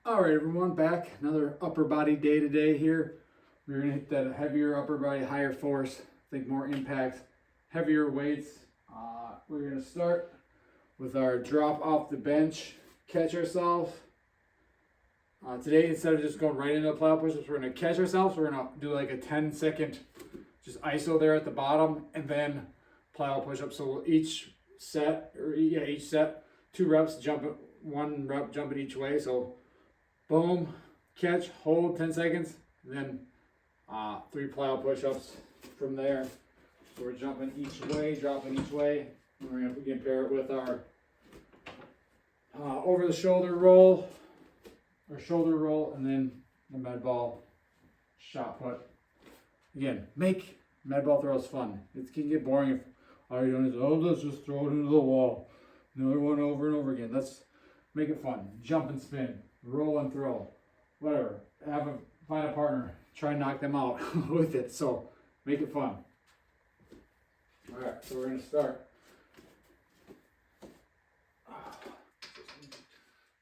All right, everyone, back. Another upper body day today here. We're gonna hit that heavier upper body, higher force, I think more impact, heavier weights. We're gonna start with our drop off the bench, catch ourselves. Today, instead of just going right into the plyo push-ups, we're gonna catch ourselves. We're gonna do like a 10-second just ISO there at the bottom, and then plyo push-ups. So each set, 2 reps, jump it, 1 rep jumping each way. So boom, catch, hold 10 seconds, then 3 plyo push-ups from there. So we're jumping each way, dropping each way. And we're going to pair it with our over the shoulder roll, and then the med ball shot put. Again, make med ball throws fun. It can get boring if all you're doing is, oh, let's just throw it into the wall. Another one over and over again. Let's make it fun. Jump and spin, roll and throw, whatever. Find a partner. Try and knock them out with it. So make it fun. All right, so we're gonna start.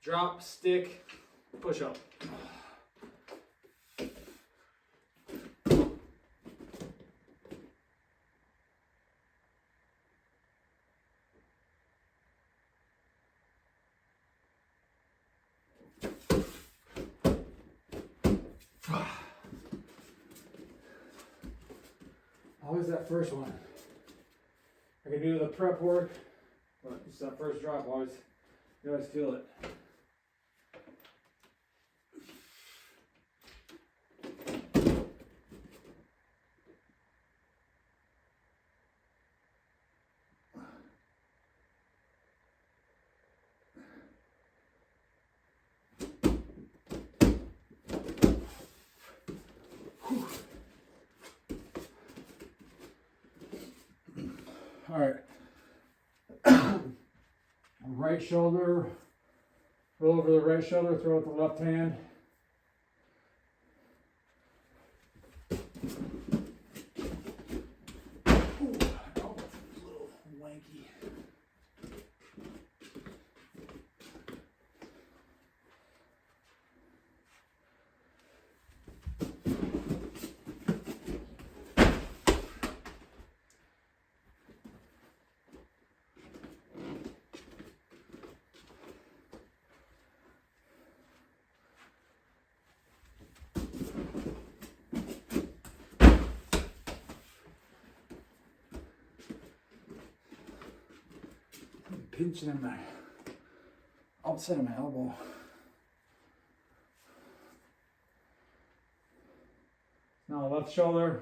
Drop, stick, push up. Always that first one. I can do the prep work, but it's that first drop. You always feel it. All right. Right shoulder, roll over the right shoulder, throw out the left hand. Ooh, that was a little wanky. Pinching in my outside of my elbow. Now left shoulder,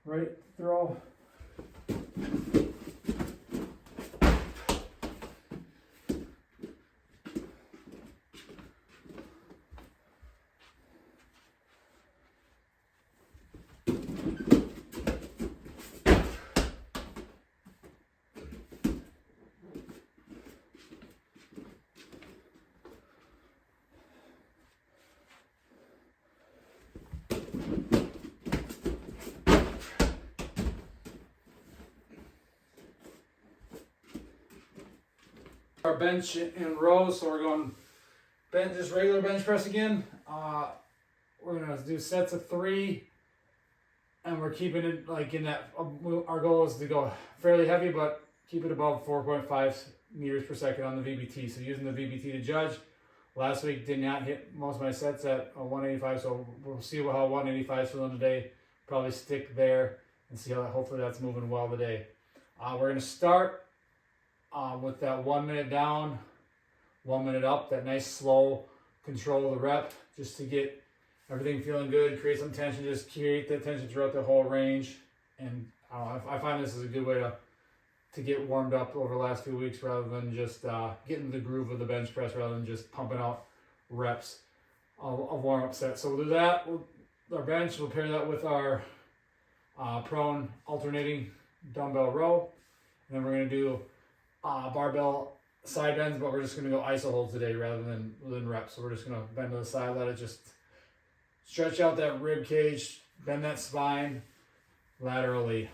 right throw. Our bench in rows, so we're going bench, just regular bench press again. We're gonna do sets of 3, and we're keeping it like in that. Our goal is to go fairly heavy, but keep it above 4.5 meters per second on the VBT. So using the VBT to judge. Last week did not hit most of my sets at 185, so we'll see how 185 is feeling today. Probably stick there and see how hopefully that's moving well today. We're gonna start with that 1 minute down, 1 minute up, that nice slow control of the rep, just to get everything feeling good, create some tension, just create that tension throughout the whole range. And I find this is a good way to get warmed up over the last few weeks rather than just get into the groove of the bench press rather than just pumping out reps of warm-up sets. So we'll do that. Our bench, we'll pair that with our prone alternating dumbbell row. And then we're going to do barbell side bends, but we're just going to go iso holds today rather than reps. So we're just going to bend to the side, let it just stretch out that rib cage, bend that spine laterally.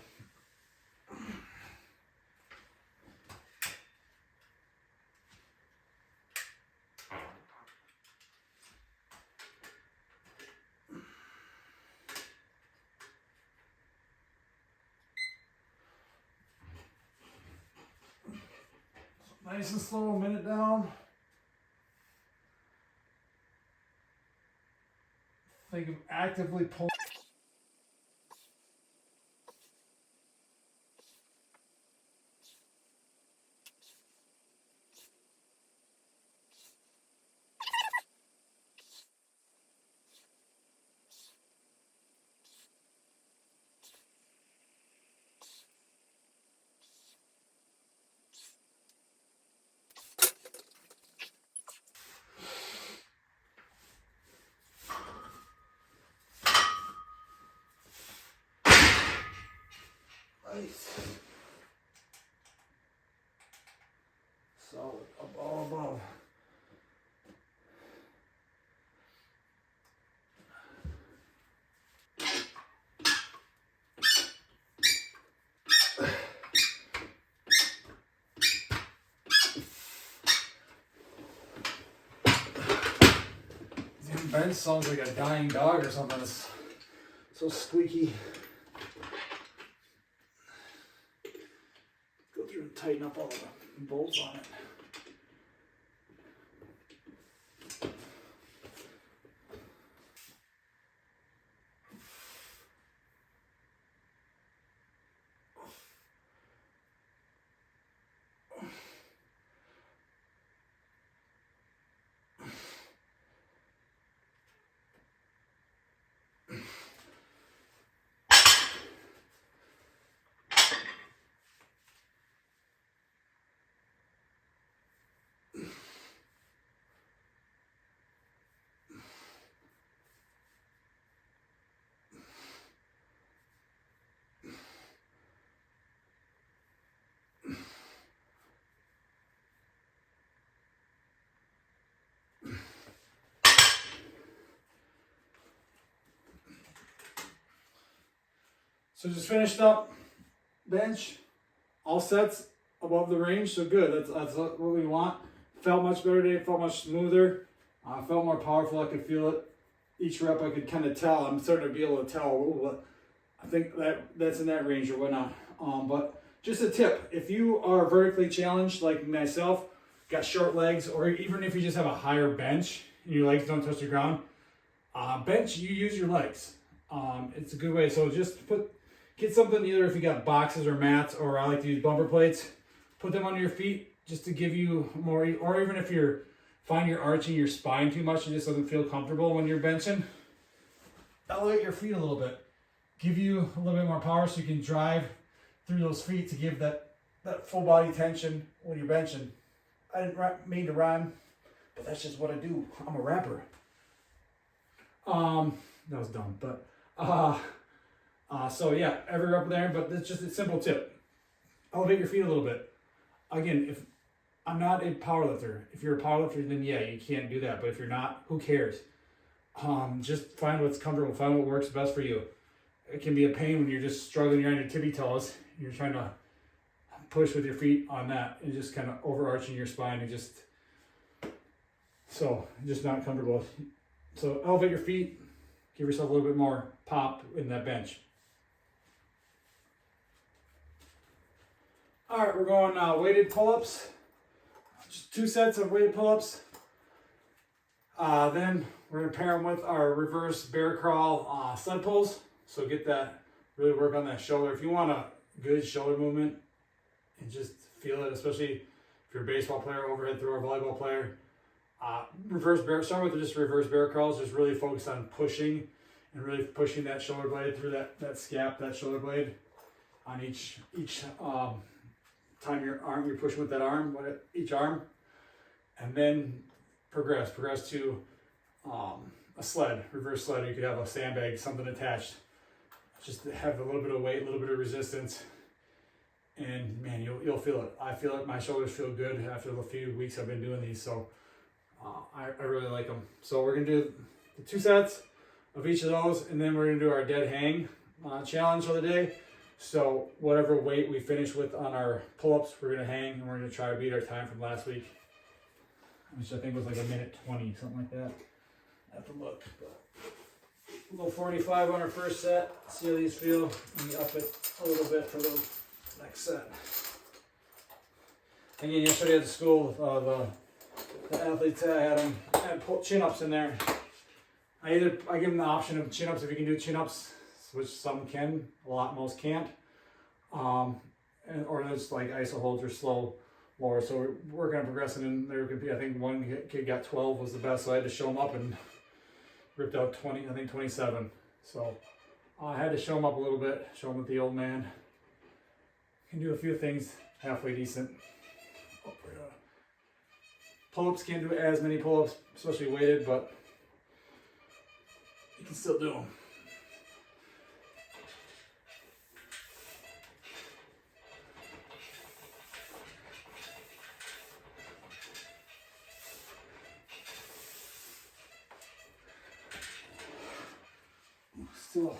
Nice and slow, a minute down. Think of actively pulling. Nice. Solid, all above. Bench sounds like a dying dog or something. It's so squeaky. Go through and tighten up all the bolts on it. So just finished up bench, all sets above the range, so good. That's what we want. Felt much better today, felt much smoother, felt more powerful. I could feel it. Each rep I could kind of tell. I'm starting to be able to tell a little bit. I think that's in that range or whatnot. But just a tip, if you are vertically challenged like myself, got short legs, or even if you just have a higher bench and your legs don't touch the ground, bench, you use your legs. It's a good way. So just get something, either if you got boxes or mats, or I like to use bumper plates, put them under your feet just to give you more, or even if you're arching your spine too much and just doesn't feel comfortable when you're benching, elevate your feet a little bit. Give you a little bit more power so you can drive through those feet to give that full body tension when you're benching. I didn't mean to rhyme, but that's just what I do. I'm a rapper. That was dumb, but so yeah, every rep there, but it's just a simple tip. Elevate your feet a little bit. Again, if I'm not a powerlifter, if you're a powerlifter, then yeah, you can't do that. But if you're not, who cares? Just find what's comfortable, find what works best for you. It can be a pain when you're just struggling, you're on your tippy toes, you're trying to push with your feet on that and just kind of overarching your spine and just not comfortable. So elevate your feet, give yourself a little bit more pop in that bench. All right, we're going weighted pull-ups. Just 2 sets of weighted pull-ups. Then we're gonna pair them with our reverse bear crawl sled pulls. So get that, really work on that shoulder. If you want a good shoulder movement and just feel it, especially if you're a baseball player, overhead thrower, volleyball player, start with just reverse bear crawls. Just really focus on pushing and really pushing that shoulder blade through that scap, that shoulder blade on each time you're pushing with that arm, each arm, and then progress to a sled, reverse sled. You could have a sandbag, something attached, just to have a little bit of weight, a little bit of resistance, and man, you'll feel it. I feel it. My shoulders feel good after the few weeks I've been doing these, so I really like them. So we're gonna do the 2 sets of each of those, and then we're gonna do our dead hang challenge for the day. So whatever weight we finish with on our pull-ups, we're gonna hang, and we're gonna try to beat our time from last week, which I think was like a minute 20, something like that. I have to look, but we'll go 45 on our first set, see how these feel, and we up it a little bit for the next set. Again, yesterday at the school, the athletes had them and pull chin-ups in there. I give them the option of chin-ups if you can do chin-ups, which some can, most can't. Or there's like iso holds or slow lower. So we're working on progressing, and there could be, I think one kid got 12 was the best, so I had to show him up and ripped out 20, I think 27. So I had to show him up a little bit, show him that the old man can do a few things halfway decent. Pull-ups, can't do as many pull-ups, especially weighted, but you can still do them. Still.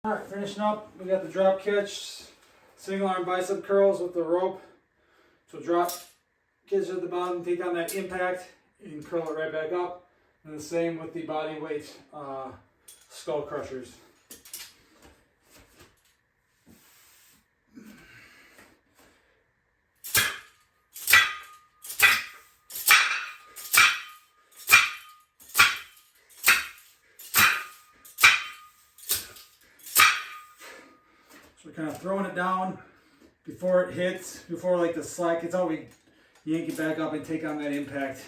Alright, finishing up, we got the drop catch, single arm bicep curls with the rope. So drop catch at the bottom, take on that impact, and curl it right back up. And the same with the body weight skull crushers. So we're kind of throwing it down before it hits, before like the slack gets out, we yank it back up and take on that impact.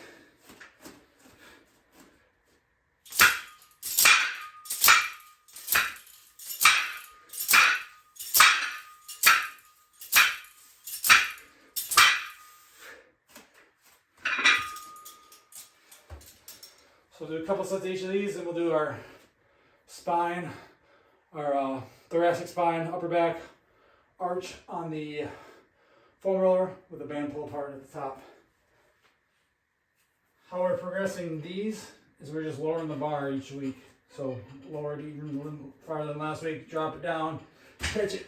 So we'll do a couple sets of each of these, and we'll do our spine, our thoracic spine, upper back arch on the foam roller with a band pull apart at the top. How we're progressing these is we're just lowering the bar each week. So lower it even farther than last week, drop it down, catch it